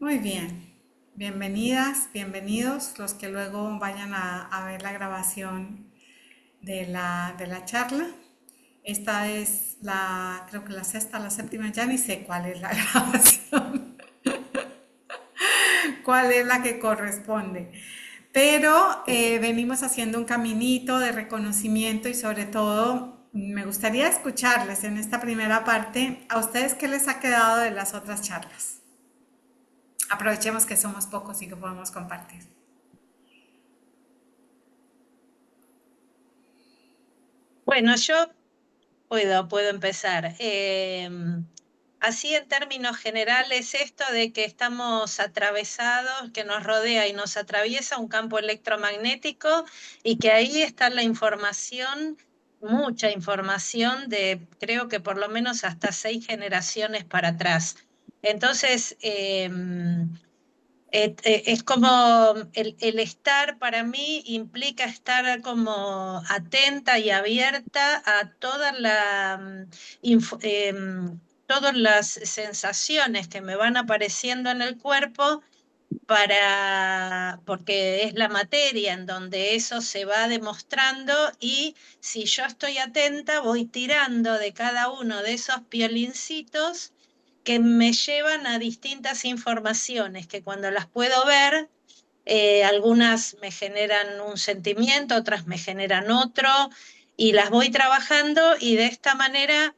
Muy bien. Bienvenidas, bienvenidos los que luego vayan a ver la grabación de la charla. Esta es creo que la sexta, la séptima, ya ni sé cuál es la grabación, cuál es la que corresponde. Pero venimos haciendo un caminito de reconocimiento y sobre todo me gustaría escucharles en esta primera parte a ustedes qué les ha quedado de las otras charlas. Aprovechemos que somos pocos y que podemos compartir. Bueno, yo puedo empezar. Así en términos generales, esto de que estamos atravesados, que nos rodea y nos atraviesa un campo electromagnético y que ahí está la información, mucha información de creo que por lo menos hasta 6 generaciones para atrás. Entonces, es como el estar para mí implica estar como atenta y abierta a todas las sensaciones que me van apareciendo en el cuerpo porque es la materia en donde eso se va demostrando y si yo estoy atenta voy tirando de cada uno de esos piolincitos que me llevan a distintas informaciones que cuando las puedo ver, algunas me generan un sentimiento, otras me generan otro, y las voy trabajando y de esta manera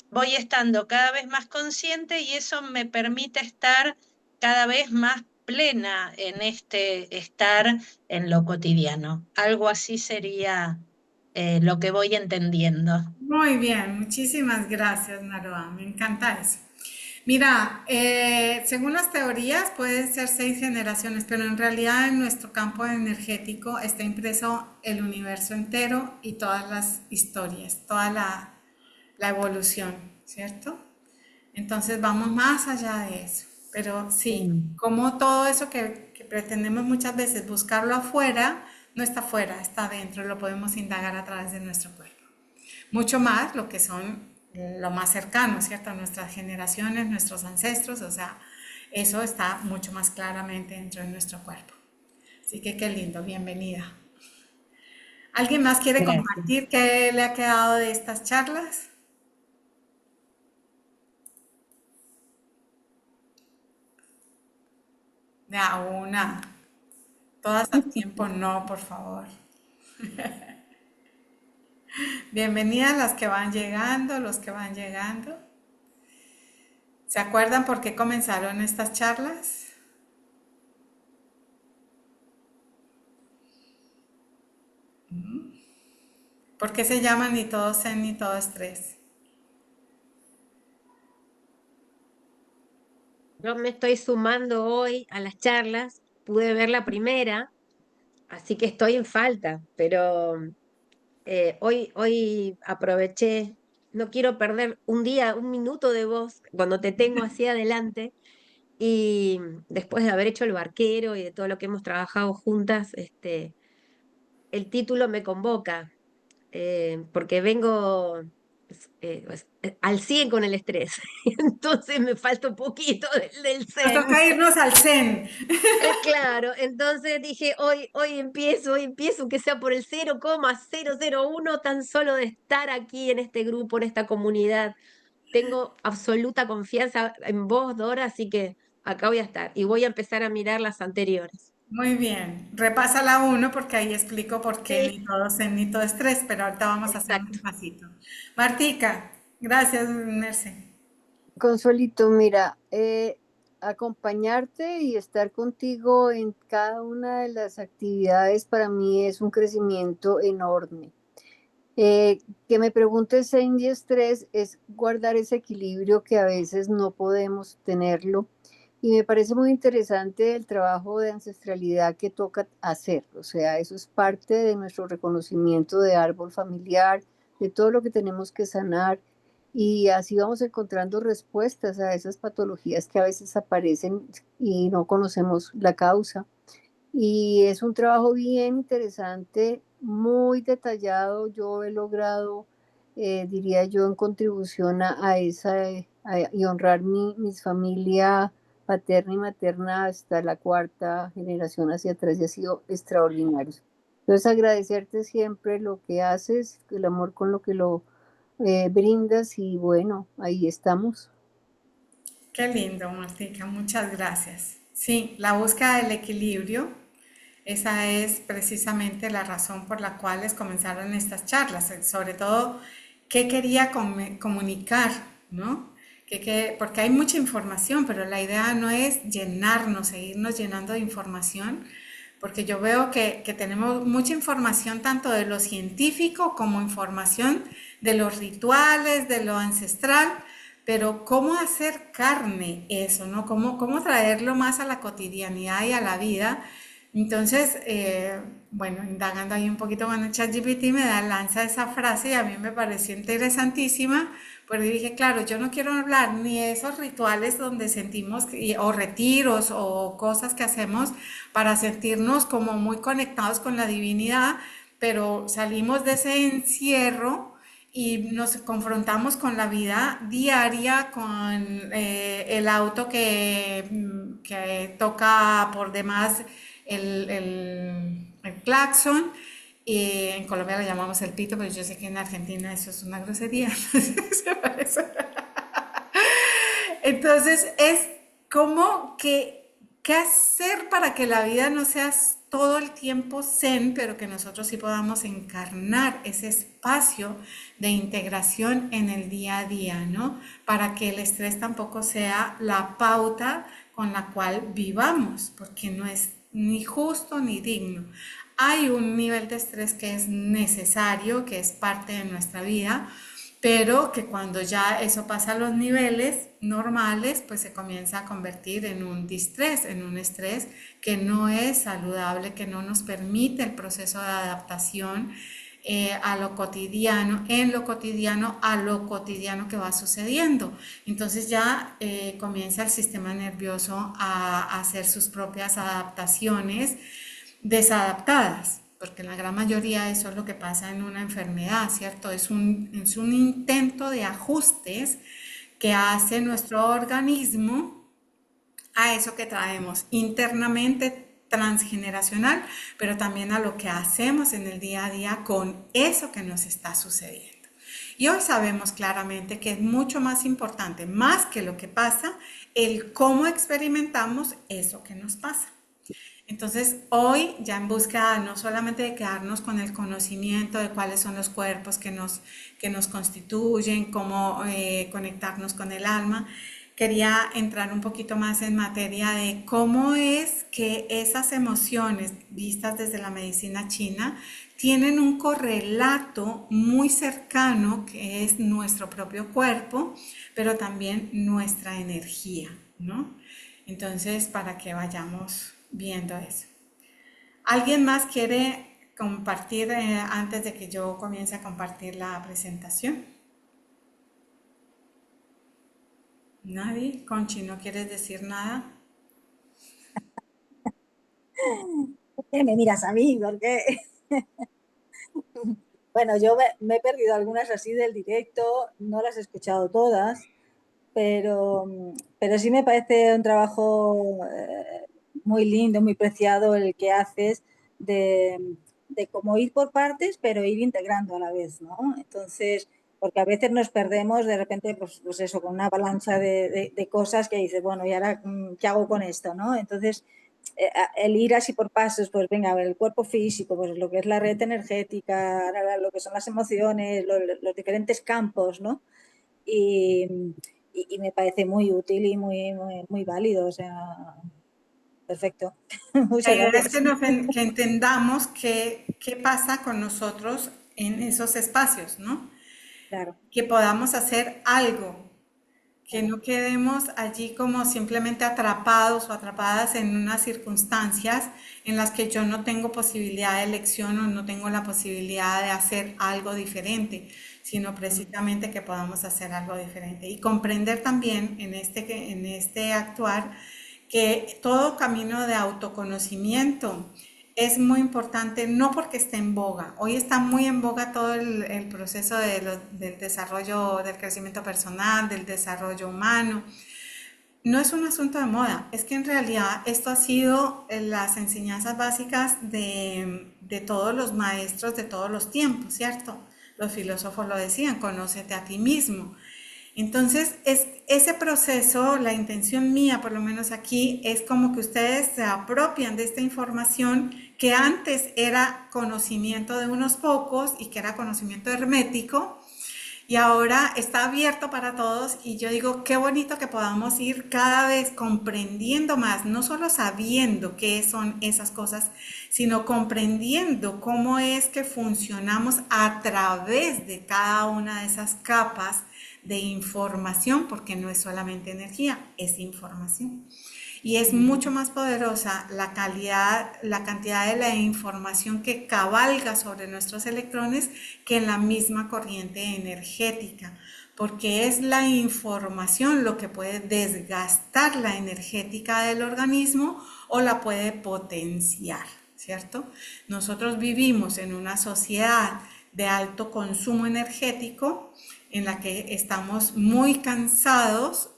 voy estando cada vez más consciente y eso me permite estar cada vez más plena en este estar en lo cotidiano. Algo así sería lo que voy entendiendo. Muy bien, muchísimas gracias, Naroa. Me encanta eso. Mira, según las teorías pueden ser 6 generaciones, pero en realidad en nuestro campo energético está impreso el universo entero y todas las historias, toda la evolución, ¿cierto? Entonces vamos más allá de eso. Pero sí, Mm. como todo eso que pretendemos muchas veces buscarlo afuera, no está afuera, está adentro, lo podemos indagar a través de nuestro cuerpo. Mucho más lo que son lo más cercano, ¿cierto? Nuestras generaciones, nuestros ancestros, o sea, eso está mucho más claramente dentro de nuestro cuerpo. Así que qué lindo, bienvenida. ¿Alguien más quiere Gracias. compartir qué le ha quedado de estas charlas? De a una. Todas al tiempo, no, por favor. Bienvenidas las que van llegando, los que van llegando. ¿Se acuerdan por qué comenzaron estas charlas? ¿Por qué se llaman ni todo zen ni todo estrés? Yo me estoy sumando hoy a las charlas, pude ver la primera, así que estoy en falta, pero hoy aproveché, no quiero perder un día, un minuto de voz cuando te tengo así adelante y después de haber hecho el barquero y de todo lo que hemos trabajado juntas, el título me convoca, porque vengo al 100 con el estrés, entonces me falta un poquito del Nos zen. toca irnos al zen. Claro, entonces dije, hoy empiezo, que sea por el 0,001 tan solo de estar aquí en este grupo, en esta comunidad. Tengo absoluta confianza en vos, Dora, así que acá voy a estar y voy a empezar a mirar las anteriores. Muy bien. Repasa la uno porque ahí explico por qué Sí, ni todo zen ni todo estrés, pero ahorita vamos a hacer un exacto. repasito. Martica, gracias, Merce. Consuelito, mira, acompañarte y estar contigo en cada una de las actividades para mí es un crecimiento enorme. Eh, que me preguntes en y estrés es guardar ese equilibrio que a veces no podemos tenerlo. Y me parece muy interesante el trabajo de ancestralidad que toca hacer. O sea, eso es parte de nuestro reconocimiento de árbol familiar, de todo lo que tenemos que sanar. Y así vamos encontrando respuestas a esas patologías que a veces aparecen y no conocemos la causa. Y es un trabajo bien interesante, muy detallado. Yo he logrado, diría yo, en contribución a esa y honrar mi familia paterna y materna hasta la cuarta generación hacia atrás y ha sido extraordinario. Entonces agradecerte siempre lo que haces, el amor con lo que lo brindas y bueno, ahí estamos. Qué lindo, Martica, muchas gracias. Sí, la búsqueda del equilibrio, esa es precisamente la razón por la cual les comenzaron estas charlas, sobre todo qué quería comunicar, ¿no? Porque hay mucha información, pero la idea no es llenarnos, seguirnos llenando de información, porque yo veo que tenemos mucha información tanto de lo científico como información de los rituales, de lo ancestral, pero ¿cómo hacer carne eso, no? ¿Cómo traerlo más a la cotidianidad y a la vida? Entonces, bueno, indagando ahí un poquito con el ChatGPT me lanza esa frase y a mí me pareció interesantísima, porque dije, claro, yo no quiero hablar ni de esos rituales donde sentimos, o retiros o cosas que hacemos para sentirnos como muy conectados con la divinidad, pero salimos de ese encierro y nos confrontamos con la vida diaria, con el auto que toca por demás el claxon. Y en Colombia lo llamamos el pito, pero yo sé que en Argentina eso es una grosería. Entonces es como que, ¿qué hacer para que la vida no sea todo el tiempo zen, pero que nosotros sí podamos encarnar ese espacio de integración en el día a día, ¿no? Para que el estrés tampoco sea la pauta con la cual vivamos, porque no es ni justo ni digno. Hay un nivel de estrés que es necesario, que es parte de nuestra vida, pero que cuando ya eso pasa a los niveles normales, pues se comienza a convertir en un distrés, en un estrés que no es saludable, que no nos permite el proceso de adaptación a lo cotidiano, en lo cotidiano, a lo cotidiano que va sucediendo. Entonces ya comienza el sistema nervioso a hacer sus propias adaptaciones desadaptadas, porque la gran mayoría eso es lo que pasa en una enfermedad, ¿cierto? Es un intento de ajustes que hace nuestro organismo a eso que traemos internamente transgeneracional, pero también a lo que hacemos en el día a día con eso que nos está sucediendo. Y hoy sabemos claramente que es mucho más importante, más que lo que pasa, el cómo experimentamos eso que nos pasa. Entonces, hoy ya en busca no solamente de quedarnos con el conocimiento de cuáles son los cuerpos que nos constituyen, cómo conectarnos con el alma, quería entrar un poquito más en materia de cómo es que esas emociones vistas desde la medicina china tienen un correlato muy cercano que es nuestro propio cuerpo, pero también nuestra energía, ¿no? Entonces, para que vayamos viendo eso. ¿Alguien más quiere compartir antes de que yo comience a compartir la presentación? ¿Nadie? Conchi, ¿no quieres decir nada? ¿Por qué me miras a mí? Porque, bueno, yo me he perdido algunas así del directo, no las he escuchado todas, pero sí me parece un trabajo muy lindo, muy preciado el que haces de cómo ir por partes, pero ir integrando a la vez, ¿no? Entonces, porque a veces nos perdemos de repente, pues eso, con una avalancha de cosas que dices, bueno, ¿y ahora qué hago con esto, no? Entonces, el ir así por pasos, pues venga, a ver, el cuerpo físico, pues lo que es la red energética, lo que son las emociones, los diferentes campos, ¿no? Y, y me parece muy útil y muy válido, o sea, perfecto. La Muchas idea es gracias. que entendamos qué pasa con nosotros en esos espacios, ¿no? Claro, Que podamos hacer algo, que claro. no quedemos allí como simplemente atrapados o atrapadas en unas circunstancias en las que yo no tengo posibilidad de elección o no tengo la posibilidad de hacer algo diferente, sino Mm. precisamente que podamos hacer algo diferente y comprender también en este actuar que todo camino de autoconocimiento es muy importante, no porque esté en boga. Hoy está muy en boga todo el proceso del desarrollo, del crecimiento personal, del desarrollo humano, no es un asunto de moda, es que en realidad esto ha sido las enseñanzas básicas de todos los maestros de todos los tiempos, ¿cierto? Los filósofos lo decían, conócete a ti mismo. Entonces, ese proceso, la intención mía, por lo menos aquí, es como que ustedes se apropian de esta información que antes era conocimiento de unos pocos y que era conocimiento hermético, y ahora está abierto para todos y yo digo, qué bonito que podamos ir cada vez comprendiendo más, no solo sabiendo qué son esas cosas, sino comprendiendo cómo es que funcionamos a través de cada una de esas capas de información, porque no es solamente energía, es información. Y es mucho más poderosa la calidad, la cantidad de la información que cabalga sobre nuestros electrones que en la misma corriente energética, porque es la información lo que puede desgastar la energética del organismo o la puede potenciar, ¿cierto? Nosotros vivimos en una sociedad de alto consumo energético en la que estamos muy cansados,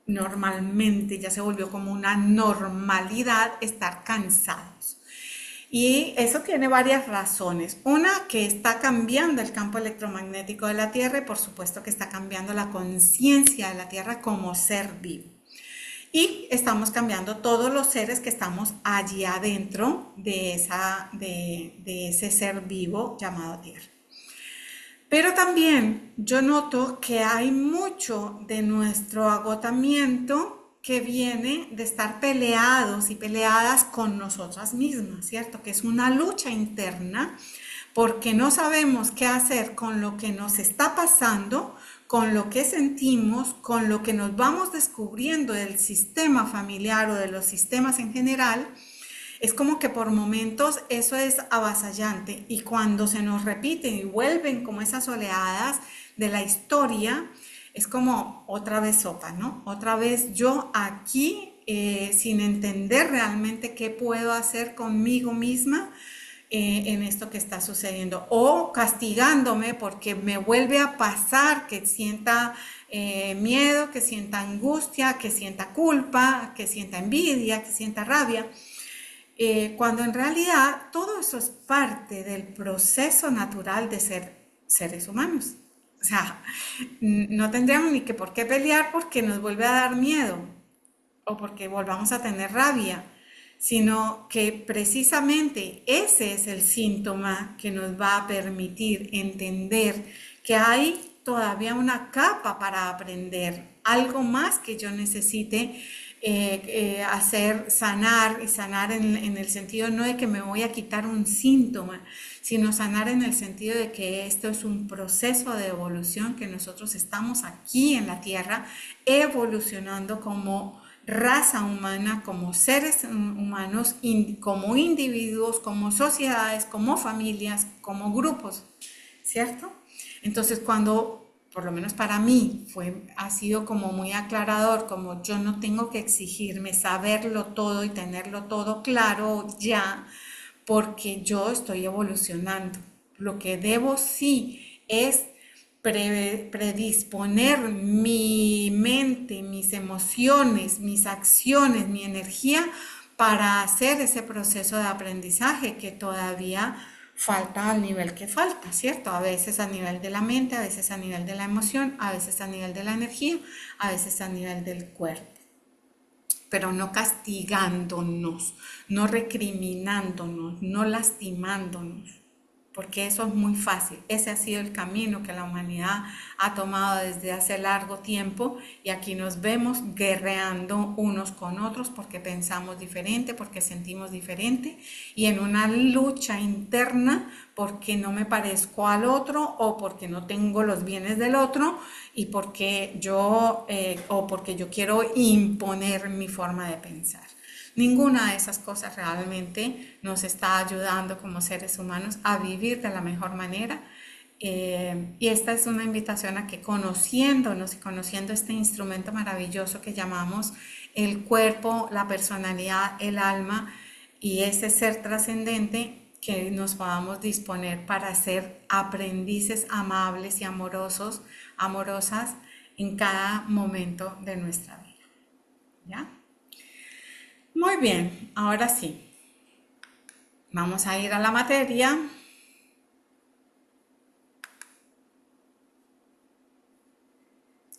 normalmente ya se volvió como una normalidad estar cansados. Y eso tiene varias razones. Una, que está cambiando el campo electromagnético de la Tierra y por supuesto que está cambiando la conciencia de la Tierra como ser vivo. Y estamos cambiando todos los seres que estamos allí adentro de ese ser vivo llamado Tierra. Pero también yo noto que hay mucho de nuestro agotamiento que viene de estar peleados y peleadas con nosotras mismas, ¿cierto? Que es una lucha interna porque no sabemos qué hacer con lo que nos está pasando, con lo que sentimos, con lo que nos vamos descubriendo del sistema familiar o de los sistemas en general. Es como que por momentos eso es avasallante y cuando se nos repiten y vuelven como esas oleadas de la historia, es como otra vez sopa, ¿no? Otra vez yo aquí sin entender realmente qué puedo hacer conmigo misma en esto que está sucediendo o castigándome porque me vuelve a pasar que sienta miedo, que sienta angustia, que sienta culpa, que sienta envidia, que sienta rabia. Cuando en realidad todo eso es parte del proceso natural de ser seres humanos. O sea, no tendríamos ni que por qué pelear porque nos vuelve a dar miedo o porque volvamos a tener rabia, sino que precisamente ese es el síntoma que nos va a permitir entender que hay todavía una capa para aprender, algo más que yo necesite hacer, sanar, y sanar en el sentido no de que me voy a quitar un síntoma, sino sanar en el sentido de que esto es un proceso de evolución, que nosotros estamos aquí en la Tierra evolucionando como raza humana, como seres humanos, como individuos, como sociedades, como familias, como grupos, ¿cierto? Entonces cuando por lo menos para mí, ha sido como muy aclarador, como yo no tengo que exigirme saberlo todo y tenerlo todo claro ya, porque yo estoy evolucionando. Lo que debo sí es predisponer mi mente, mis emociones, mis acciones, mi energía para hacer ese proceso de aprendizaje que todavía falta al nivel que falta, ¿cierto? A veces a nivel de la mente, a veces a nivel de la emoción, a veces a nivel de la energía, a veces a nivel del cuerpo. Pero no castigándonos, no recriminándonos, no lastimándonos, porque eso es muy fácil. Ese ha sido el camino que la humanidad ha tomado desde hace largo tiempo y aquí nos vemos guerreando unos con otros porque pensamos diferente, porque sentimos diferente y en una lucha interna porque no me parezco al otro o porque no tengo los bienes del otro y porque yo quiero imponer mi forma de pensar. Ninguna de esas cosas realmente nos está ayudando como seres humanos a vivir de la mejor manera. Y esta es una invitación a que conociéndonos y conociendo este instrumento maravilloso que llamamos el cuerpo, la personalidad, el alma y ese ser trascendente, que nos podamos disponer para ser aprendices amables y amorosas en cada momento de nuestra vida. ¿Ya? Muy bien, ahora sí. Vamos a ir a la materia.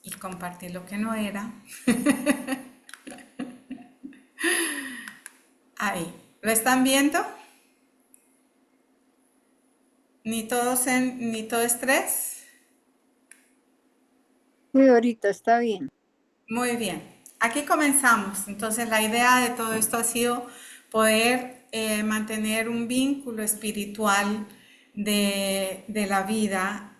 Y compartir lo que no era. Ahí. ¿Lo están viendo? Ni todo estrés. Sí, ahorita está bien. Muy bien. Aquí comenzamos. Entonces la idea de todo esto ha sido poder mantener un vínculo espiritual de la vida,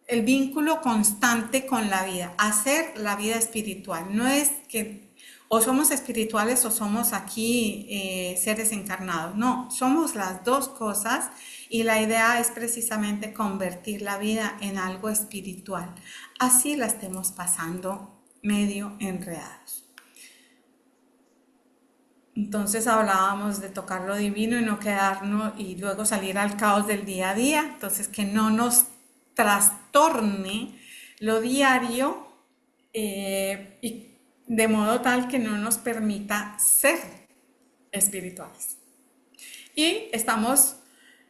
el vínculo constante con la vida, hacer la vida espiritual. No es que o somos espirituales o somos aquí seres encarnados. No, somos las dos cosas y la idea es precisamente convertir la vida en algo espiritual. Así la estemos pasando medio enredados. Entonces hablábamos de tocar lo divino y no quedarnos y luego salir al caos del día a día. Entonces que no nos trastorne lo diario y de modo tal que no nos permita ser espirituales. Y estamos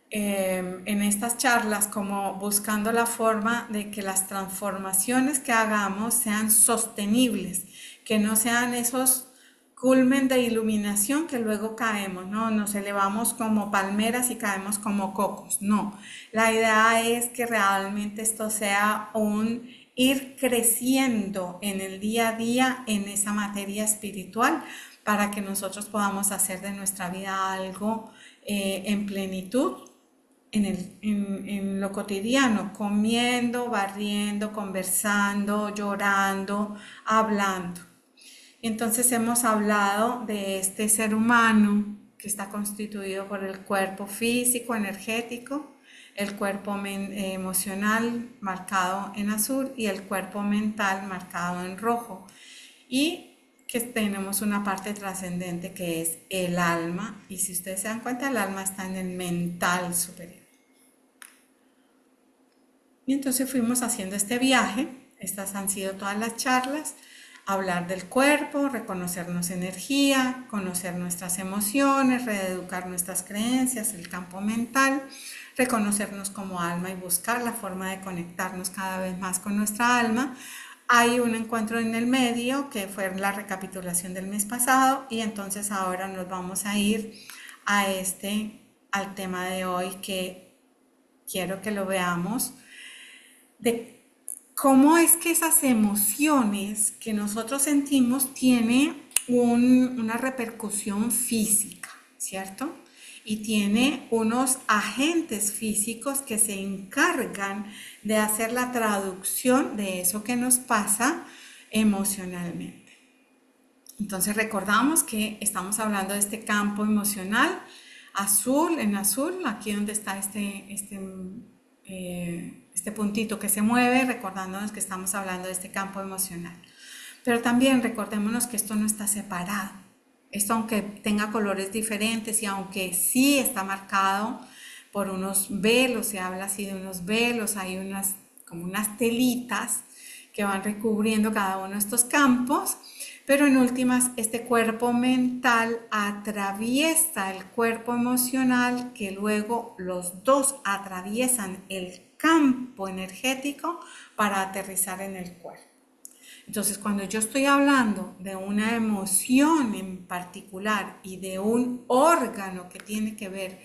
en estas charlas como buscando la forma de que las transformaciones que hagamos sean sostenibles, que no sean esos culmen de iluminación que luego caemos, ¿no? Nos elevamos como palmeras y caemos como cocos, no. La idea es que realmente esto sea un ir creciendo en el día a día en esa materia espiritual para que nosotros podamos hacer de nuestra vida algo en plenitud en lo cotidiano, comiendo, barriendo, conversando, llorando, hablando. Entonces hemos hablado de este ser humano que está constituido por el cuerpo físico, energético, el cuerpo emocional marcado en azul y el cuerpo mental marcado en rojo. Y que tenemos una parte trascendente que es el alma. Y si ustedes se dan cuenta, el alma está en el mental superior. Y entonces fuimos haciendo este viaje. Estas han sido todas las charlas. Hablar del cuerpo, reconocernos energía, conocer nuestras emociones, reeducar nuestras creencias, el campo mental, reconocernos como alma y buscar la forma de conectarnos cada vez más con nuestra alma. Hay un encuentro en el medio que fue la recapitulación del mes pasado y entonces ahora nos vamos a ir al tema de hoy que quiero que lo veamos, de cómo es que esas emociones que nosotros sentimos tienen una repercusión física, ¿cierto? Y tiene unos agentes físicos que se encargan de hacer la traducción de eso que nos pasa emocionalmente. Entonces recordamos que estamos hablando de este campo emocional azul, en azul, aquí donde está este puntito que se mueve, recordándonos que estamos hablando de este campo emocional. Pero también recordémonos que esto no está separado. Esto, aunque tenga colores diferentes y aunque sí está marcado por unos velos, se habla así de unos velos, hay como unas telitas que van recubriendo cada uno de estos campos, pero en últimas este cuerpo mental atraviesa el cuerpo emocional, que luego los dos atraviesan el campo energético para aterrizar en el cuerpo. Entonces, cuando yo estoy hablando de una emoción en particular y de un órgano que tiene que ver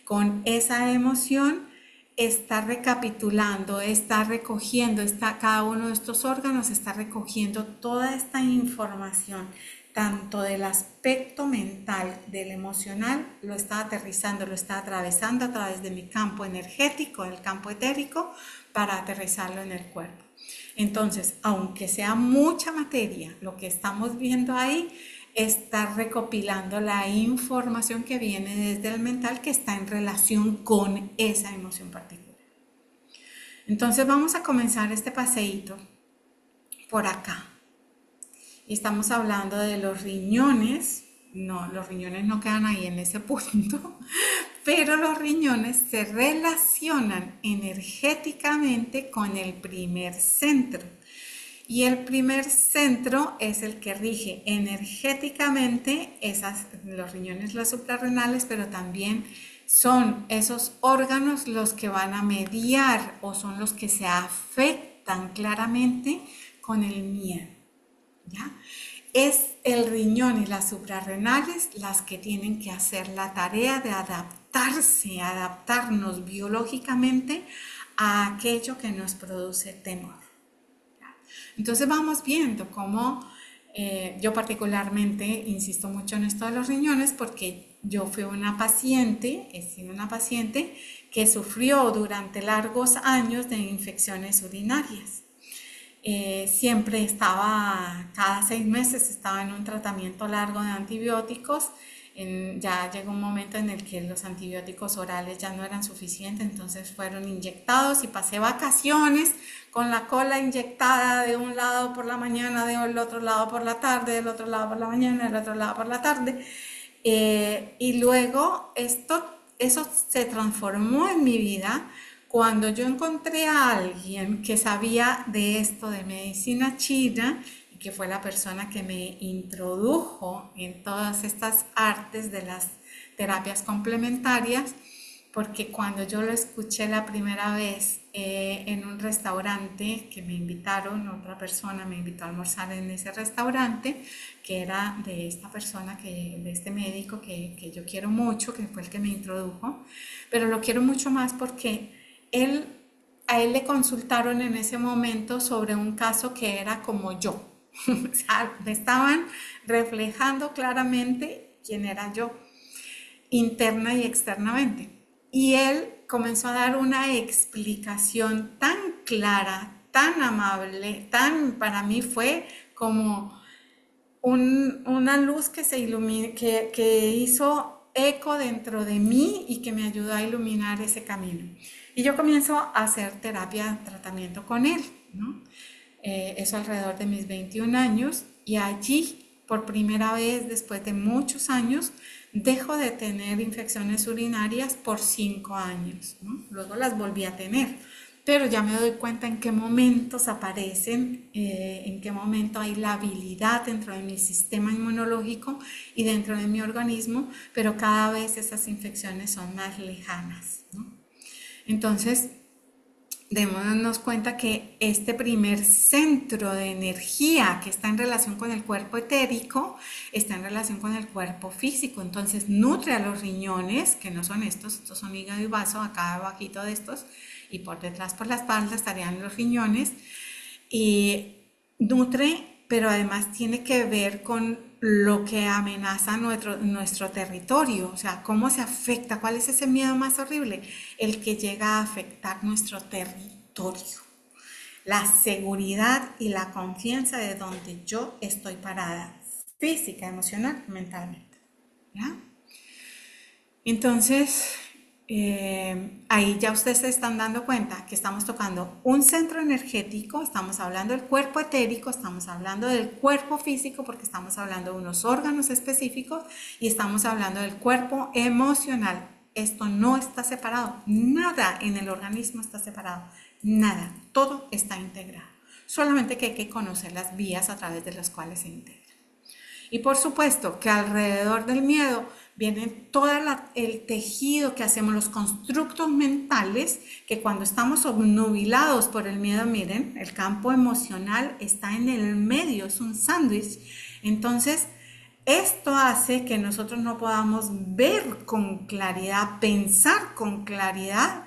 con esa emoción, está recapitulando, está recogiendo, cada uno de estos órganos está recogiendo toda esta información, tanto del aspecto mental, del emocional, lo está aterrizando, lo está atravesando a través de mi campo energético, el campo etérico, para aterrizarlo en el cuerpo. Entonces, aunque sea mucha materia, lo que estamos viendo ahí está recopilando la información que viene desde el mental que está en relación con esa emoción particular. Entonces vamos a comenzar este paseíto por acá. Y estamos hablando de los riñones. No, los riñones no quedan ahí en ese punto, pero los riñones se relacionan energéticamente con el primer centro. Y el primer centro es el que rige energéticamente los riñones, las suprarrenales, pero también son esos órganos los que van a mediar o son los que se afectan claramente con el miedo, ¿ya? Es el riñón y las suprarrenales las que tienen que hacer la tarea de adaptarnos biológicamente a aquello que nos produce temor. Entonces vamos viendo cómo yo particularmente insisto mucho en esto de los riñones porque yo fui una paciente, he sido una paciente que sufrió durante largos años de infecciones urinarias. Siempre estaba, cada 6 meses estaba en un tratamiento largo de antibióticos. Ya llegó un momento en el que los antibióticos orales ya no eran suficientes, entonces fueron inyectados y pasé vacaciones con la cola inyectada de un lado por la mañana, del otro lado por la tarde, del otro lado por la mañana, del otro lado por la tarde. Y luego eso se transformó en mi vida cuando yo encontré a alguien que sabía de esto de medicina china, y que fue la persona que me introdujo en todas estas artes de las terapias complementarias, porque cuando yo lo escuché la primera vez en un restaurante que me invitaron, otra persona me invitó a almorzar en ese restaurante, que era de esta persona, de este médico que yo quiero mucho, que fue el que me introdujo, pero lo quiero mucho más porque a él le consultaron en ese momento sobre un caso que era como yo. O sea, me estaban reflejando claramente quién era yo, interna y externamente. Y él comenzó a dar una explicación tan clara, tan amable, para mí fue como una luz que se iluminó, que hizo eco dentro de mí y que me ayudó a iluminar ese camino. Y yo comienzo a hacer terapia, tratamiento con él, ¿no? Eso alrededor de mis 21 años, y allí, por primera vez, después de muchos años, dejo de tener infecciones urinarias por 5 años, ¿no? Luego las volví a tener, pero ya me doy cuenta en qué momentos aparecen, en qué momento hay la habilidad dentro de mi sistema inmunológico y dentro de mi organismo, pero cada vez esas infecciones son más lejanas, ¿no? Entonces, démonos cuenta que este primer centro de energía que está en relación con el cuerpo etérico está en relación con el cuerpo físico. Entonces nutre a los riñones, que no son estos son hígado y vaso, acá abajito de estos, y por detrás por la espalda estarían los riñones, y nutre, pero además tiene que ver con lo que amenaza nuestro territorio, o sea, cómo se afecta, cuál es ese miedo más horrible, el que llega a afectar nuestro territorio, la seguridad y la confianza de donde yo estoy parada, física, emocional, mentalmente, ¿ya? Entonces, ahí ya ustedes se están dando cuenta que estamos tocando un centro energético, estamos hablando del cuerpo etérico, estamos hablando del cuerpo físico porque estamos hablando de unos órganos específicos, y estamos hablando del cuerpo emocional. Esto no está separado, nada en el organismo está separado, nada, todo está integrado, solamente que hay que conocer las vías a través de las cuales se integra. Y por supuesto que alrededor del miedo viene todo el tejido que hacemos, los constructos mentales, que cuando estamos obnubilados por el miedo, miren, el campo emocional está en el medio, es un sándwich. Entonces, esto hace que nosotros no podamos ver con claridad, pensar con claridad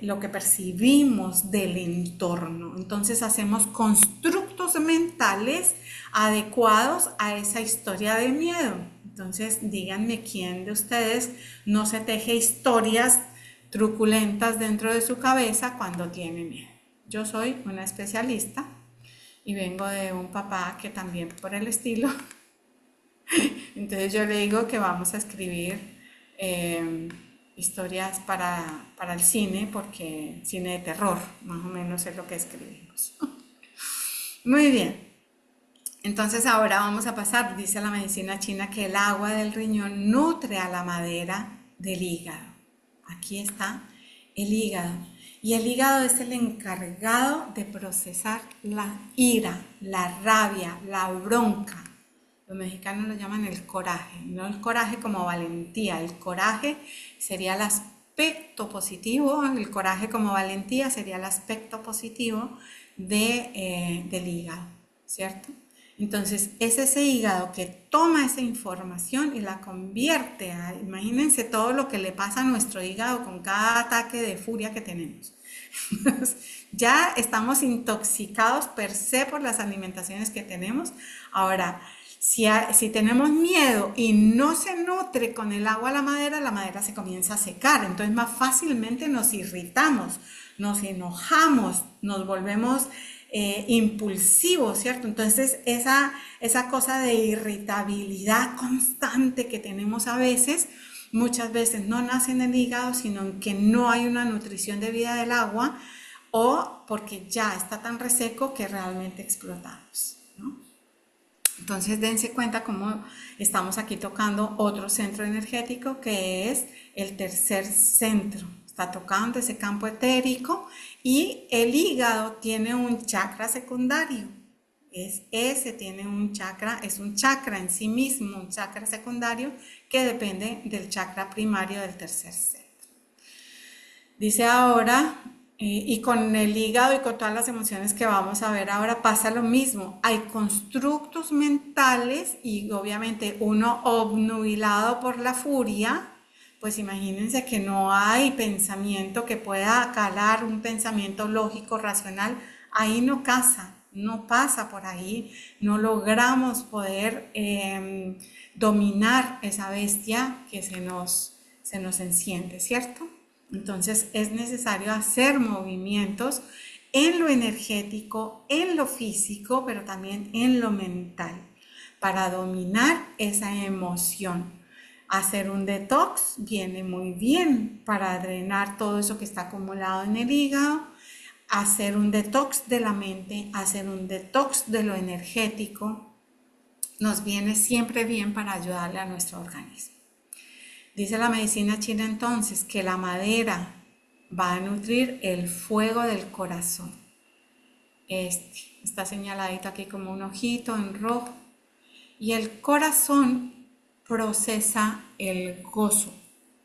lo que percibimos del entorno. Entonces hacemos constructos mentales adecuados a esa historia de miedo. Entonces díganme quién de ustedes no se teje historias truculentas dentro de su cabeza cuando tiene miedo. Yo soy una especialista y vengo de un papá que también por el estilo. Entonces yo le digo que vamos a escribir historias para el cine, porque cine de terror, más o menos es lo que escribimos. Muy bien. Entonces ahora vamos a pasar, dice la medicina china, que el agua del riñón nutre a la madera del hígado. Aquí está el hígado. Y el hígado es el encargado de procesar la ira, la rabia, la bronca. Los mexicanos lo llaman el coraje, no el coraje como valentía. El coraje sería el aspecto positivo, el coraje como valentía sería el aspecto positivo del hígado, ¿cierto? Entonces es ese hígado que toma esa información y la convierte imagínense todo lo que le pasa a nuestro hígado con cada ataque de furia que tenemos. Ya estamos intoxicados per se por las alimentaciones que tenemos. Ahora, si tenemos miedo y no se nutre con el agua la madera se comienza a secar. Entonces más fácilmente nos irritamos, nos enojamos, nos volvemos impulsivos, ¿cierto? Entonces esa cosa de irritabilidad constante que tenemos a veces, muchas veces no nace en el hígado, sino en que no hay una nutrición debida del agua o porque ya está tan reseco que realmente explotamos, ¿no? Entonces dense cuenta cómo estamos aquí tocando otro centro energético que es el tercer centro. Está tocando ese campo etérico y el hígado tiene un chakra secundario. Tiene un chakra, es un chakra en sí mismo, un chakra secundario que depende del chakra primario del tercer centro. Dice ahora, y con el hígado y con todas las emociones que vamos a ver ahora pasa lo mismo. Hay constructos mentales y obviamente uno obnubilado por la furia, pues imagínense que no hay pensamiento que pueda calar, un pensamiento lógico, racional, ahí no casa, no pasa por ahí, no logramos poder dominar esa bestia que se nos enciende, ¿cierto? Entonces es necesario hacer movimientos en lo energético, en lo físico, pero también en lo mental, para dominar esa emoción. Hacer un detox viene muy bien para drenar todo eso que está acumulado en el hígado. Hacer un detox de la mente, hacer un detox de lo energético, nos viene siempre bien para ayudarle a nuestro organismo. Dice la medicina china entonces que la madera va a nutrir el fuego del corazón. Está señaladito aquí como un ojito en rojo. Y el corazón procesa el gozo,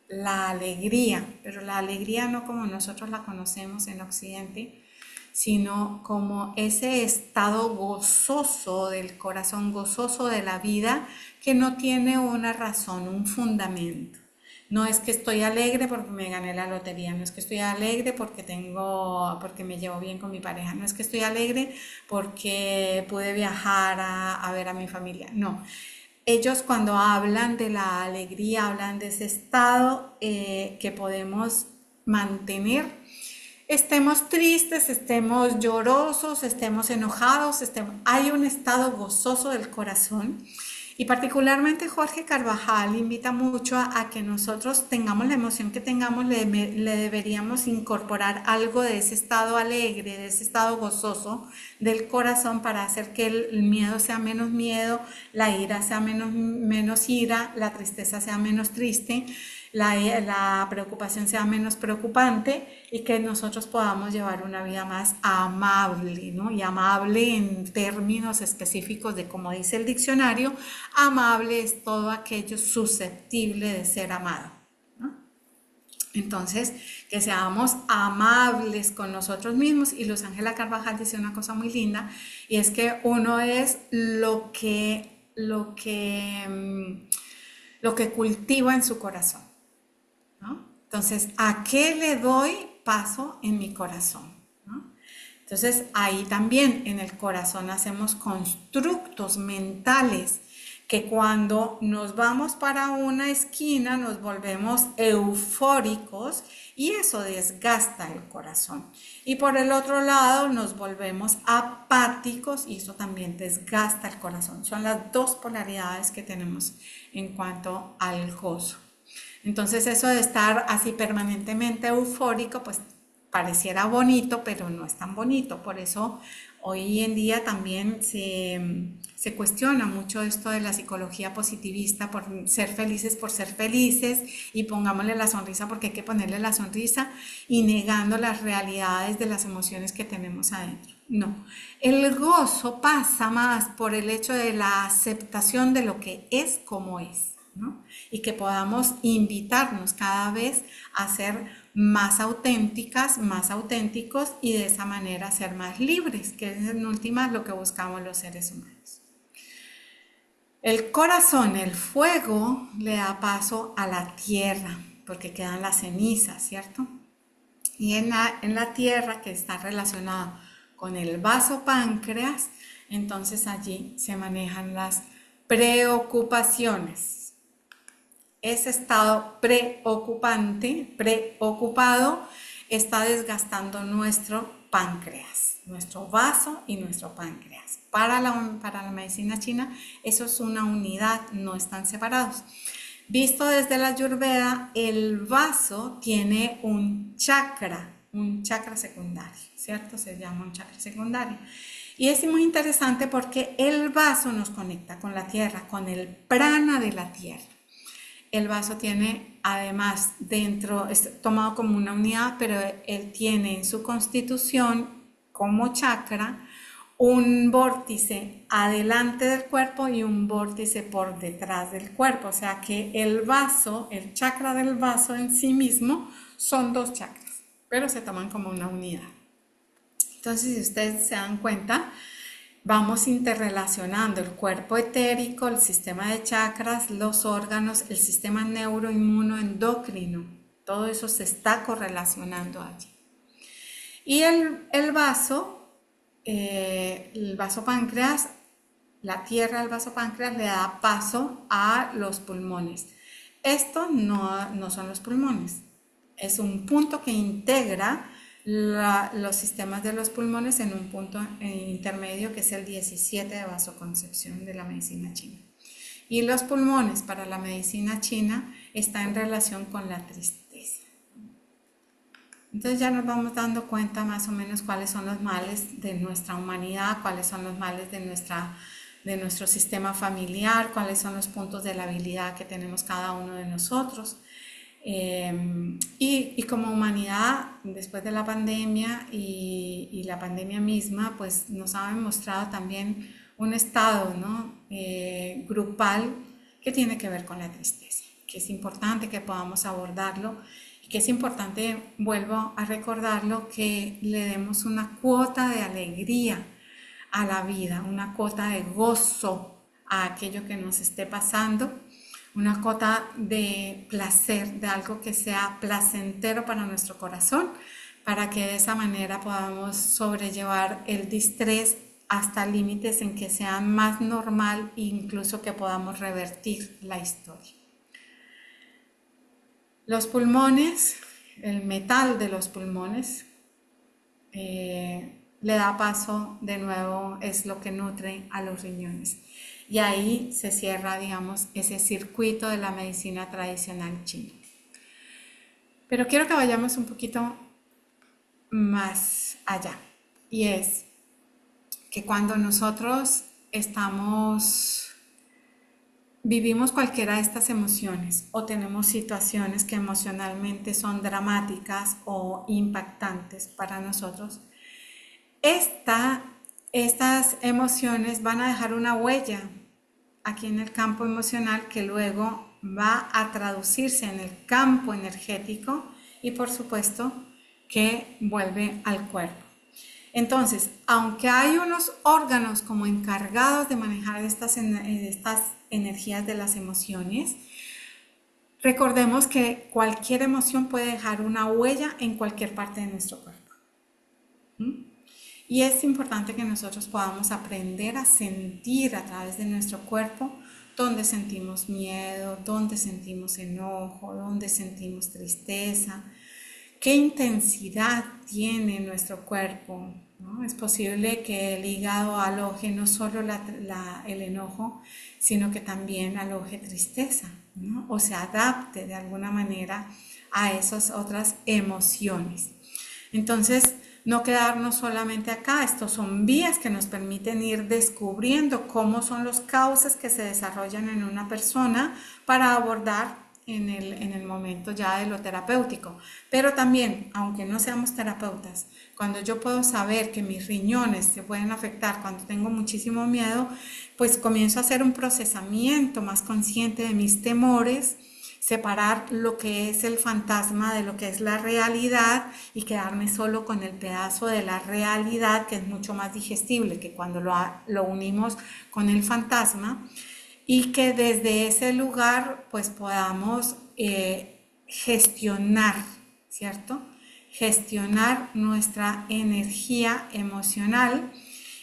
la alegría, pero la alegría no como nosotros la conocemos en Occidente, sino como ese estado gozoso del corazón, gozoso de la vida, que no tiene una razón, un fundamento. No es que estoy alegre porque me gané la lotería, no es que estoy alegre porque me llevo bien con mi pareja, no es que estoy alegre porque pude viajar a ver a mi familia, no. Ellos cuando hablan de la alegría, hablan de ese estado que podemos mantener. Estemos tristes, estemos llorosos, estemos enojados, hay un estado gozoso del corazón. Y particularmente Jorge Carvajal invita mucho a que nosotros tengamos la emoción que tengamos, le deberíamos incorporar algo de ese estado alegre, de ese estado gozoso del corazón para hacer que el miedo sea menos miedo, la ira sea menos ira, la tristeza sea menos triste, la preocupación sea menos preocupante y que nosotros podamos llevar una vida más amable, ¿no? Y amable en términos específicos de como dice el diccionario, amable es todo aquello susceptible de ser amado, ¿no? Entonces, que seamos amables con nosotros mismos. Y Luz Ángela Carvajal dice una cosa muy linda, y es que uno es lo que cultiva en su corazón, ¿no? Entonces, ¿a qué le doy paso en mi corazón? ¿No? Entonces, ahí también en el corazón hacemos constructos mentales que cuando nos vamos para una esquina nos volvemos eufóricos y eso desgasta el corazón. Y por el otro lado nos volvemos apáticos y eso también desgasta el corazón. Son las dos polaridades que tenemos en cuanto al gozo. Entonces eso de estar así permanentemente eufórico, pues pareciera bonito, pero no es tan bonito. Por eso Hoy en día también se cuestiona mucho esto de la psicología positivista por ser felices y pongámosle la sonrisa porque hay que ponerle la sonrisa y negando las realidades de las emociones que tenemos adentro. No, el gozo pasa más por el hecho de la aceptación de lo que es como es, ¿no? Y que podamos invitarnos cada vez a ser más auténticas, más auténticos y de esa manera ser más libres, que es en últimas lo que buscamos los seres humanos. El corazón, el fuego, le da paso a la tierra, porque quedan las cenizas, ¿cierto? Y en la tierra, que está relacionada con el vaso páncreas, entonces allí se manejan las preocupaciones. Ese estado preocupado, está desgastando nuestro páncreas, nuestro vaso y nuestro páncreas. Para la medicina china, eso es una unidad, no están separados. Visto desde la Ayurveda, el vaso tiene un chakra secundario, ¿cierto? Se llama un chakra secundario. Y es muy interesante porque el vaso nos conecta con la tierra, con el prana de la tierra. El vaso tiene, además, dentro, es tomado como una unidad, pero él tiene en su constitución como chakra un vórtice adelante del cuerpo y un vórtice por detrás del cuerpo. O sea que el vaso, el chakra del vaso en sí mismo, son dos chakras, pero se toman como una unidad. Entonces, si ustedes se dan cuenta, vamos interrelacionando el cuerpo etérico, el sistema de chakras, los órganos, el sistema neuroinmunoendocrino. Todo eso se está correlacionando allí. Y el vaso páncreas, la tierra del vaso páncreas le da paso a los pulmones. Esto no son los pulmones, es un punto que integra los sistemas de los pulmones en un punto intermedio que es el 17 de vasoconcepción de la medicina china. Y los pulmones para la medicina china está en relación con la tristeza. Entonces ya nos vamos dando cuenta más o menos cuáles son los males de nuestra humanidad, cuáles son los males de nuestro sistema familiar, cuáles son los puntos de la habilidad que tenemos cada uno de nosotros. Y como humanidad, después de la pandemia y la pandemia misma, pues nos ha demostrado también un estado, ¿no? Grupal que tiene que ver con la tristeza, que es importante que podamos abordarlo y que es importante, vuelvo a recordarlo, que le demos una cuota de alegría a la vida, una cuota de gozo a aquello que nos esté pasando, una cuota de placer, de algo que sea placentero para nuestro corazón, para que de esa manera podamos sobrellevar el distrés hasta límites en que sea más normal e incluso que podamos revertir la historia. Los pulmones, el metal de los pulmones, le da paso de nuevo, es lo que nutre a los riñones. Y ahí se cierra, digamos, ese circuito de la medicina tradicional china. Pero quiero que vayamos un poquito más allá. Y es que cuando nosotros vivimos cualquiera de estas emociones o tenemos situaciones que emocionalmente son dramáticas o impactantes para nosotros, estas emociones van a dejar una huella aquí en el campo emocional que luego va a traducirse en el campo energético y por supuesto que vuelve al cuerpo. Entonces, aunque hay unos órganos como encargados de manejar estas energías de las emociones, recordemos que cualquier emoción puede dejar una huella en cualquier parte de nuestro cuerpo. Y es importante que nosotros podamos aprender a sentir a través de nuestro cuerpo dónde sentimos miedo, dónde sentimos enojo, dónde sentimos tristeza, qué intensidad tiene nuestro cuerpo, ¿no? Es posible que el hígado aloje no solo el enojo, sino que también aloje tristeza, ¿no? O se adapte de alguna manera a esas otras emociones. Entonces, no quedarnos solamente acá. Estos son vías que nos permiten ir descubriendo cómo son los cauces que se desarrollan en una persona para abordar en el momento ya de lo terapéutico. Pero también, aunque no seamos terapeutas, cuando yo puedo saber que mis riñones se pueden afectar cuando tengo muchísimo miedo, pues comienzo a hacer un procesamiento más consciente de mis temores, separar lo que es el fantasma de lo que es la realidad y quedarme solo con el pedazo de la realidad que es mucho más digestible que cuando lo unimos con el fantasma, y que desde ese lugar pues podamos gestionar, ¿cierto? Gestionar nuestra energía emocional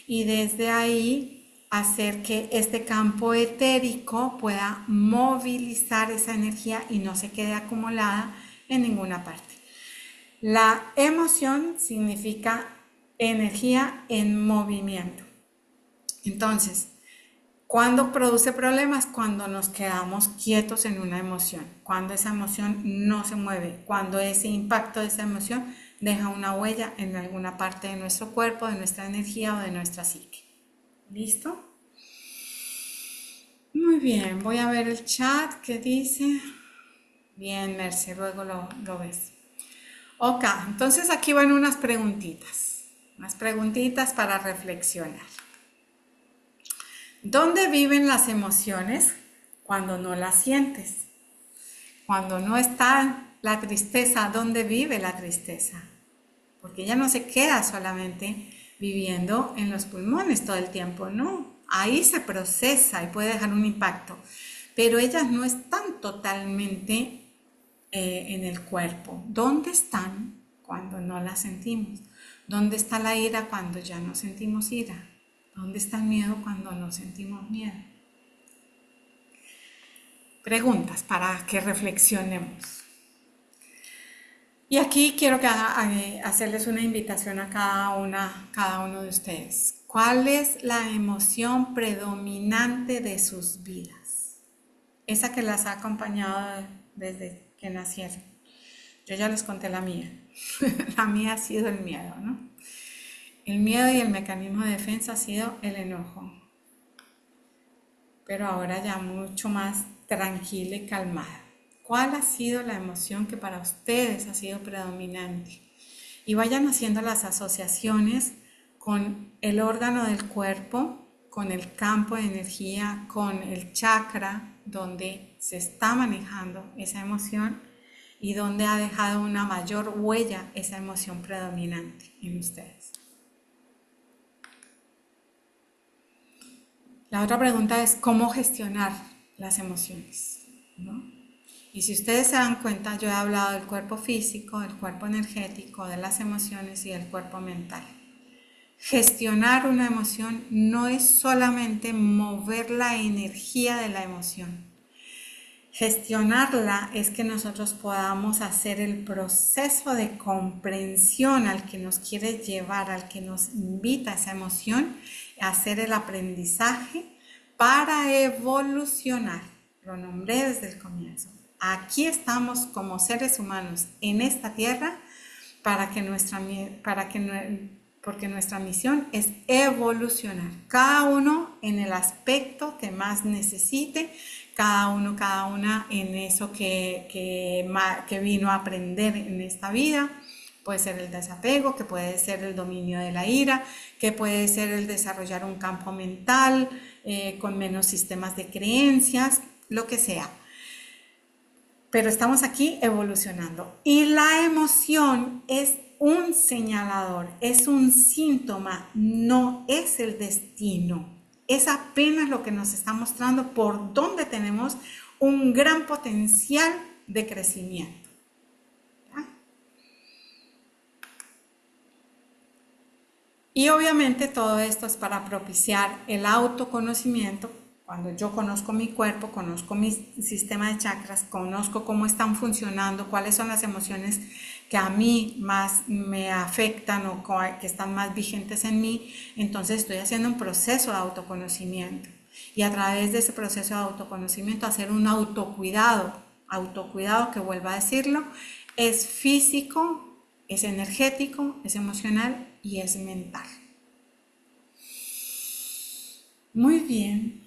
y desde ahí hacer que este campo etérico pueda movilizar esa energía y no se quede acumulada en ninguna parte. La emoción significa energía en movimiento. Entonces, ¿cuándo produce problemas? Cuando nos quedamos quietos en una emoción, cuando esa emoción no se mueve, cuando ese impacto de esa emoción deja una huella en alguna parte de nuestro cuerpo, de nuestra energía o de nuestra psique. ¿Listo? Muy bien, voy a ver el chat que dice. Bien, Merce, luego lo ves. Ok, entonces aquí van unas preguntitas para reflexionar. ¿Dónde viven las emociones cuando no las sientes? Cuando no está la tristeza, ¿dónde vive la tristeza? Porque ella no se queda solamente viviendo en los pulmones todo el tiempo, no. Ahí se procesa y puede dejar un impacto, pero ellas no están totalmente en el cuerpo. ¿Dónde están cuando no las sentimos? ¿Dónde está la ira cuando ya no sentimos ira? ¿Dónde está el miedo cuando no sentimos miedo? Preguntas para que reflexionemos. Y aquí quiero hacerles una invitación a cada uno de ustedes. ¿Cuál es la emoción predominante de sus vidas? Esa que las ha acompañado desde que nacieron. Yo ya les conté la mía. La mía ha sido el miedo, ¿no? El miedo y el mecanismo de defensa ha sido el enojo. Pero ahora ya mucho más tranquila y calmada. ¿Cuál ha sido la emoción que para ustedes ha sido predominante? Y vayan haciendo las asociaciones con el órgano del cuerpo, con el campo de energía, con el chakra donde se está manejando esa emoción y donde ha dejado una mayor huella esa emoción predominante en ustedes. La otra pregunta es cómo gestionar las emociones, ¿no? Y si ustedes se dan cuenta, yo he hablado del cuerpo físico, del cuerpo energético, de las emociones y del cuerpo mental. Gestionar una emoción no es solamente mover la energía de la emoción. Gestionarla es que nosotros podamos hacer el proceso de comprensión al que nos quiere llevar, al que nos invita a esa emoción, a hacer el aprendizaje para evolucionar. Lo nombré desde el comienzo. Aquí estamos como seres humanos en esta tierra porque nuestra misión es evolucionar. Cada uno en el aspecto que más necesite, cada una en eso que vino a aprender en esta vida. Puede ser el desapego, que puede ser el dominio de la ira, que puede ser el desarrollar un campo mental con menos sistemas de creencias, lo que sea. Pero estamos aquí evolucionando. Y la emoción es un señalador, es un síntoma, no es el destino. Es apenas lo que nos está mostrando por dónde tenemos un gran potencial de crecimiento. ¿Ya? Y obviamente todo esto es para propiciar el autoconocimiento. Cuando yo conozco mi cuerpo, conozco mi sistema de chakras, conozco cómo están funcionando, cuáles son las emociones que a mí más me afectan o que están más vigentes en mí, entonces estoy haciendo un proceso de autoconocimiento. Y a través de ese proceso de autoconocimiento hacer un autocuidado que vuelvo a decirlo, es físico, Es energético, es emocional y es mental. Muy bien.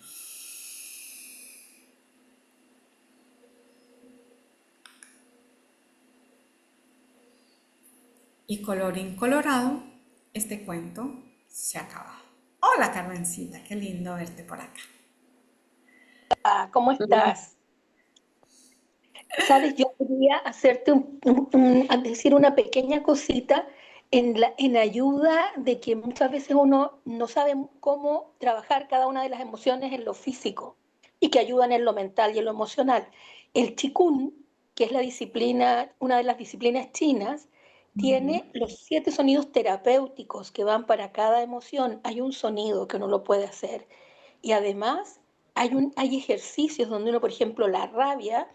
Y colorín colorado, este cuento se acaba. Hola Carmencita, qué lindo verte por acá. ¿Cómo estás? Sabes, yo quería hacerte a decir una pequeña cosita en ayuda de que muchas veces uno no sabe cómo trabajar cada una de las emociones en lo físico y que ayudan en lo mental y en lo emocional. El Qigong, que es la disciplina, una de las disciplinas chinas, tiene los 7 sonidos terapéuticos que van para cada emoción. Hay un sonido que uno lo puede hacer. Y además hay ejercicios donde uno, por ejemplo, la rabia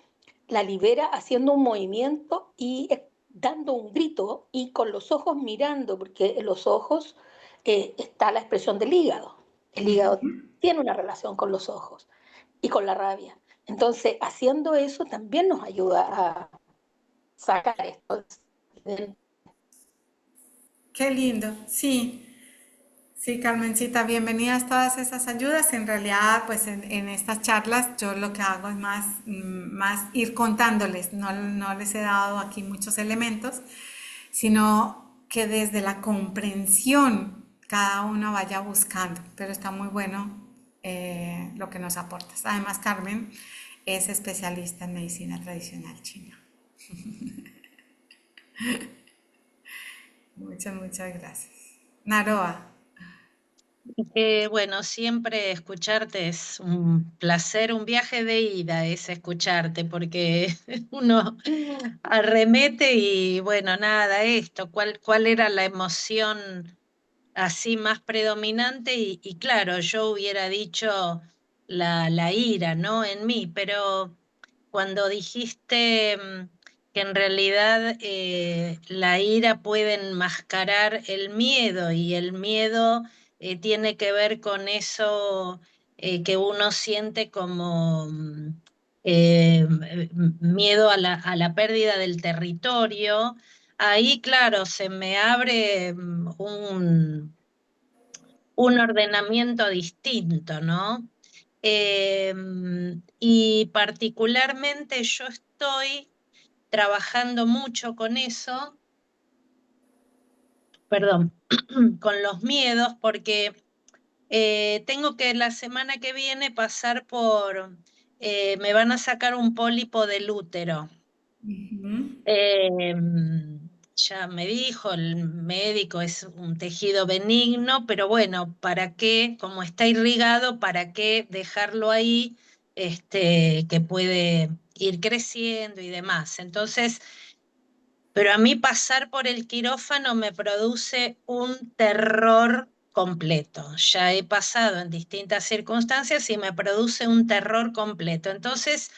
la libera haciendo un movimiento y dando un grito y con los ojos mirando, porque en los ojos está la expresión del hígado. El hígado tiene una relación con los ojos y con la rabia. Entonces, haciendo eso también nos ayuda a sacar esto. Qué lindo, sí. Sí, Carmencita, bienvenidas todas esas ayudas. En realidad, pues en estas charlas yo lo que hago es más ir contándoles, no les he dado aquí muchos elementos, sino que desde la comprensión cada uno vaya buscando, pero está muy bueno lo que nos aportas. Además, Carmen es especialista en medicina tradicional china. Muchas gracias. Naroa. Bueno, siempre escucharte es un placer, un viaje de ida es escucharte, porque uno arremete y bueno, nada, esto, ¿cuál era la emoción así más predominante? Y claro, yo hubiera dicho la ira, ¿no? En mí, pero cuando dijiste que en realidad la ira puede enmascarar el miedo y el miedo tiene que ver con eso que uno siente como miedo a la pérdida del territorio, ahí claro, se me abre un ordenamiento distinto, ¿no? Y particularmente yo estoy trabajando mucho con eso, perdón, con los miedos, porque tengo que la semana que viene pasar me van a sacar un pólipo del útero. Ya me dijo el médico, es un tejido benigno, pero bueno, ¿para qué? Como está irrigado, ¿para qué dejarlo ahí, que puede ir creciendo y demás? Entonces, pero a mí pasar por el quirófano me produce un terror completo. Ya he pasado en distintas circunstancias y me produce un terror completo. Entonces,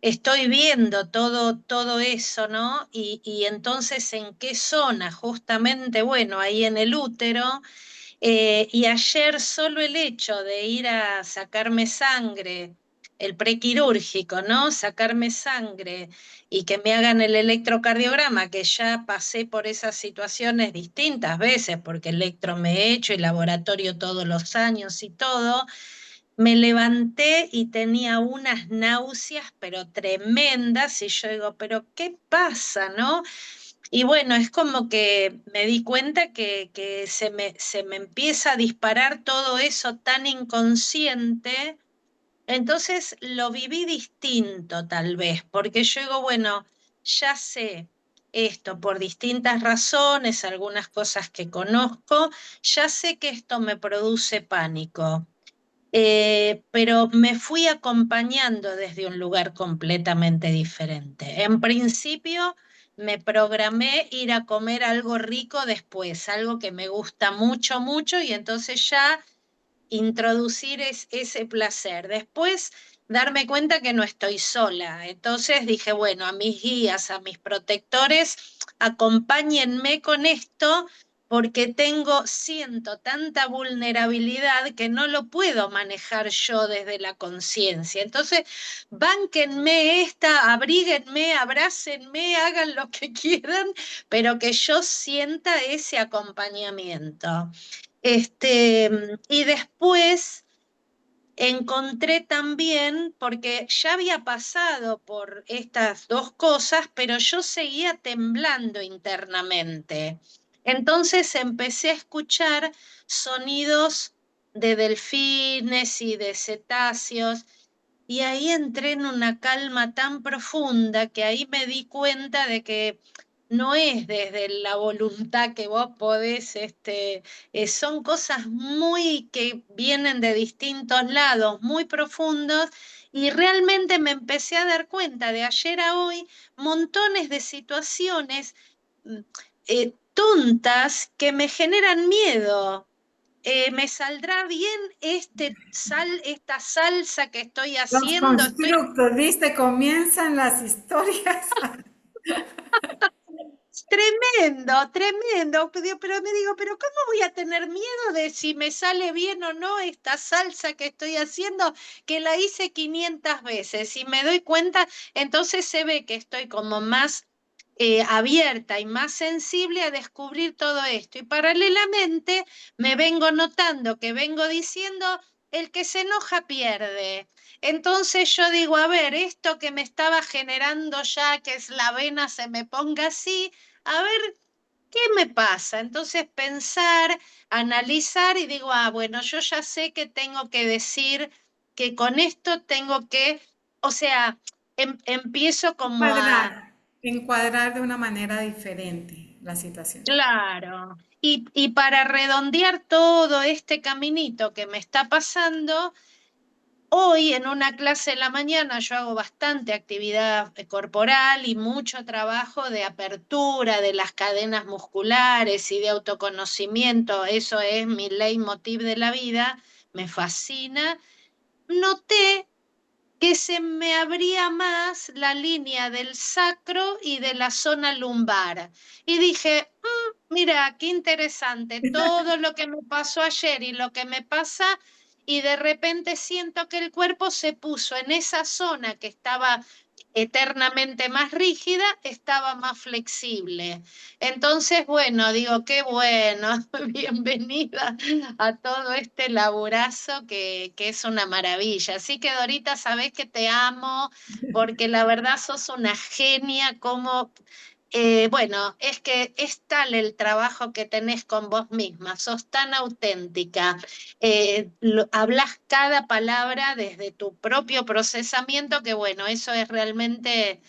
estoy viendo todo eso, ¿no? Y entonces, ¿en qué zona? Justamente, bueno, ahí en el útero. Y ayer solo el hecho de ir a sacarme sangre, el prequirúrgico, ¿no? Sacarme sangre y que me hagan el electrocardiograma, que ya pasé por esas situaciones distintas veces, porque electro me he hecho y laboratorio todos los años y todo. Me levanté y tenía unas náuseas, pero tremendas, y yo digo, pero ¿qué pasa, no? Y bueno, es como que me di cuenta que se me empieza a disparar todo eso tan inconsciente, entonces lo viví distinto tal vez, porque yo digo, bueno, ya sé esto por distintas razones, algunas cosas que conozco, ya sé que esto me produce pánico. Pero me fui acompañando desde un lugar completamente diferente. En principio me programé ir a comer algo rico después, algo que me gusta mucho, mucho, y entonces ya introducir ese placer. Después darme cuenta que no estoy sola. Entonces dije, bueno, a mis guías, a mis protectores, acompáñenme con esto, porque siento tanta vulnerabilidad que no lo puedo manejar yo desde la conciencia. Entonces, bánquenme abríguenme, abrácenme, hagan lo que quieran, pero que yo sienta ese acompañamiento. Y después encontré también, porque ya había pasado por estas dos cosas, pero yo seguía temblando internamente. Entonces empecé a escuchar sonidos de delfines y de cetáceos, y ahí entré en una calma tan profunda que ahí me di cuenta de que no es desde la voluntad que vos podés, son cosas muy que vienen de distintos lados, muy profundos, y realmente me empecé a dar cuenta de ayer a hoy montones de situaciones tontas que me generan miedo. ¿Me saldrá bien esta salsa que estoy Los haciendo? constructos, ¿viste? Comienzan las historias. Tremendo, tremendo. Pero me digo, pero ¿cómo voy a tener miedo de si me sale bien o no esta salsa que estoy haciendo, que la hice 500 veces? Y me doy cuenta, entonces se ve que estoy como más abierta y más sensible a descubrir todo esto. Y paralelamente me vengo notando que vengo diciendo, el que se enoja pierde. Entonces yo digo, a ver, esto que me estaba generando ya, que es la vena se me ponga así, a ver, ¿qué me pasa? Entonces pensar, analizar y digo, bueno, yo ya sé que tengo que decir que con esto tengo que, o sea, empiezo como a... Encuadrar de una manera diferente la situación. Claro. Y para redondear todo este caminito que me está pasando, hoy en una clase de la mañana yo hago bastante actividad corporal y mucho trabajo de apertura de las cadenas musculares y de autoconocimiento. Eso es mi leitmotiv de la vida, me fascina. Noté que se me abría más la línea del sacro y de la zona lumbar. Y dije, mira, qué interesante, todo lo que me pasó ayer y lo que me pasa, y de repente siento que el cuerpo se puso en esa zona que estaba eternamente más rígida, estaba más flexible. Entonces, bueno, digo, qué bueno, bienvenida a todo este laburazo que es una maravilla. Así que, Dorita, sabés que te amo, porque la verdad sos una genia, como, bueno, es que es tal el trabajo que tenés con vos misma, sos tan auténtica, hablas cada palabra desde tu propio procesamiento, que bueno, eso es realmente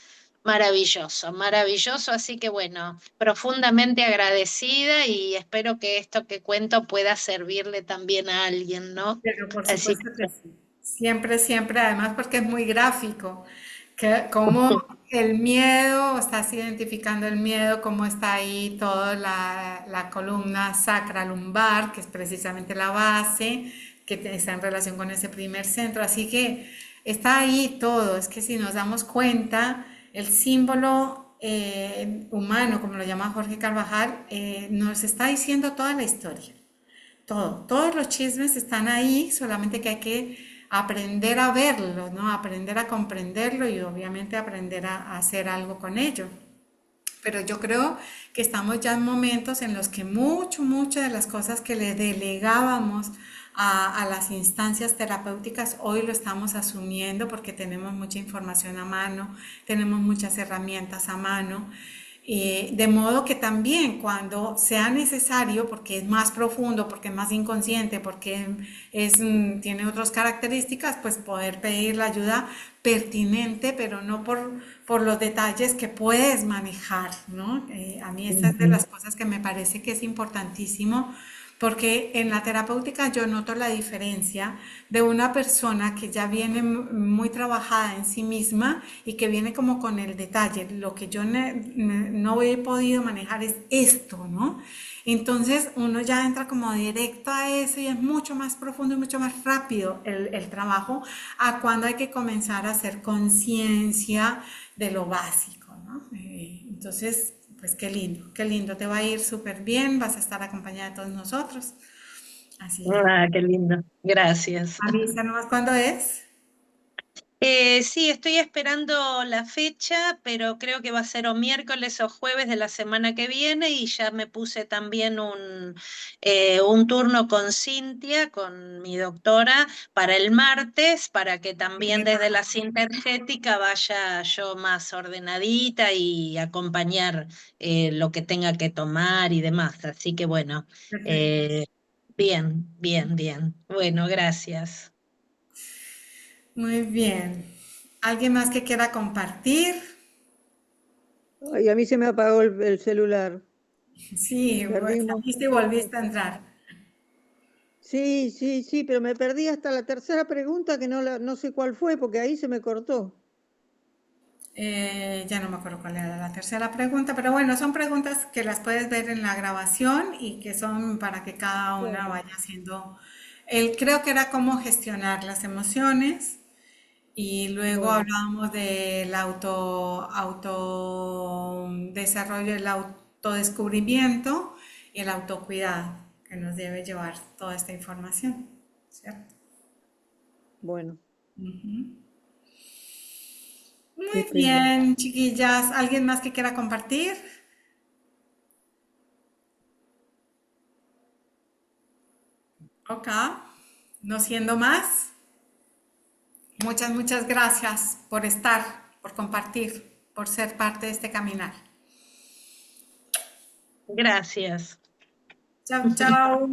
maravilloso, maravilloso, así que bueno, profundamente agradecida y espero que esto que cuento pueda servirle también a alguien, ¿no? Pero por Así supuesto que que sí. Siempre, siempre, además porque es muy gráfico, que como el miedo, estás identificando el miedo, cómo está ahí toda la columna sacra lumbar, que es precisamente la base, está en relación con ese primer centro. Así que está ahí todo. Es que si nos damos cuenta, el símbolo humano, como lo llama Jorge Carvajal, nos está diciendo toda la historia. Todos los chismes están ahí, solamente que hay que aprender a verlo, ¿no? Aprender a comprenderlo y obviamente aprender a hacer algo con ello. Pero yo creo que estamos ya en momentos en los que muchas de las cosas que le delegábamos a las instancias terapéuticas, hoy lo estamos asumiendo porque tenemos mucha información a mano, tenemos muchas herramientas a mano. De modo que también cuando sea necesario, porque es más profundo, porque es más inconsciente, porque tiene otras características, pues poder pedir la ayuda pertinente, pero no por los detalles que puedes manejar, ¿no? A mí esa es de las cosas que me parece que es importantísimo, porque en la terapéutica yo noto la diferencia de una persona que ya viene muy trabajada en sí misma y que viene como con el detalle. Lo que yo no he podido manejar es esto, ¿no? Entonces uno ya entra como directo a eso y es mucho más profundo y mucho más rápido el trabajo a cuando hay que comenzar a hacer conciencia de lo básico, ¿no? Entonces, Pues qué lindo, te va a ir súper bien, vas a estar acompañada de todos nosotros. Así que Ah, qué lindo. Gracias. avísanos cuándo es. Sí, estoy esperando la fecha, pero creo que va a ser o miércoles o jueves de la semana que viene y ya me puse también un turno con Cintia, con mi doctora, para el martes, para que también desde la sintergética vaya yo más ordenadita y acompañar lo que tenga que tomar y demás. Así que bueno, Perfecto. eh, bien, bien, bien. Bueno, gracias. Muy bien. ¿Alguien más que quiera compartir? Ay, a mí se me apagó el celular. Sí, Perdimos. saliste y volviste a entrar. Sí, sí, sí, pero me perdí hasta la tercera pregunta que no sé cuál fue porque ahí se me cortó. Ya no me acuerdo cuál era la tercera pregunta, pero bueno, son preguntas que las puedes ver en la grabación y que son para que cada una Bueno, vaya haciendo. Creo que era cómo gestionar las emociones y luego bueno, hablábamos del auto desarrollo, el autodescubrimiento y el autocuidado que nos debe llevar toda esta información, ¿cierto? bueno, Ujú. qué Muy pena. bien, chiquillas. ¿Alguien más que quiera compartir? Ok, no siendo más, muchas gracias por estar, por compartir, por ser parte de este caminar. Gracias. Chao, chao.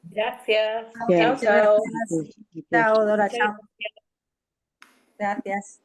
Gracias. Chao. Chao, Muchas chao. gracias. Qué pena. Chao, Dora, Muchas chao. gracias. Gracias.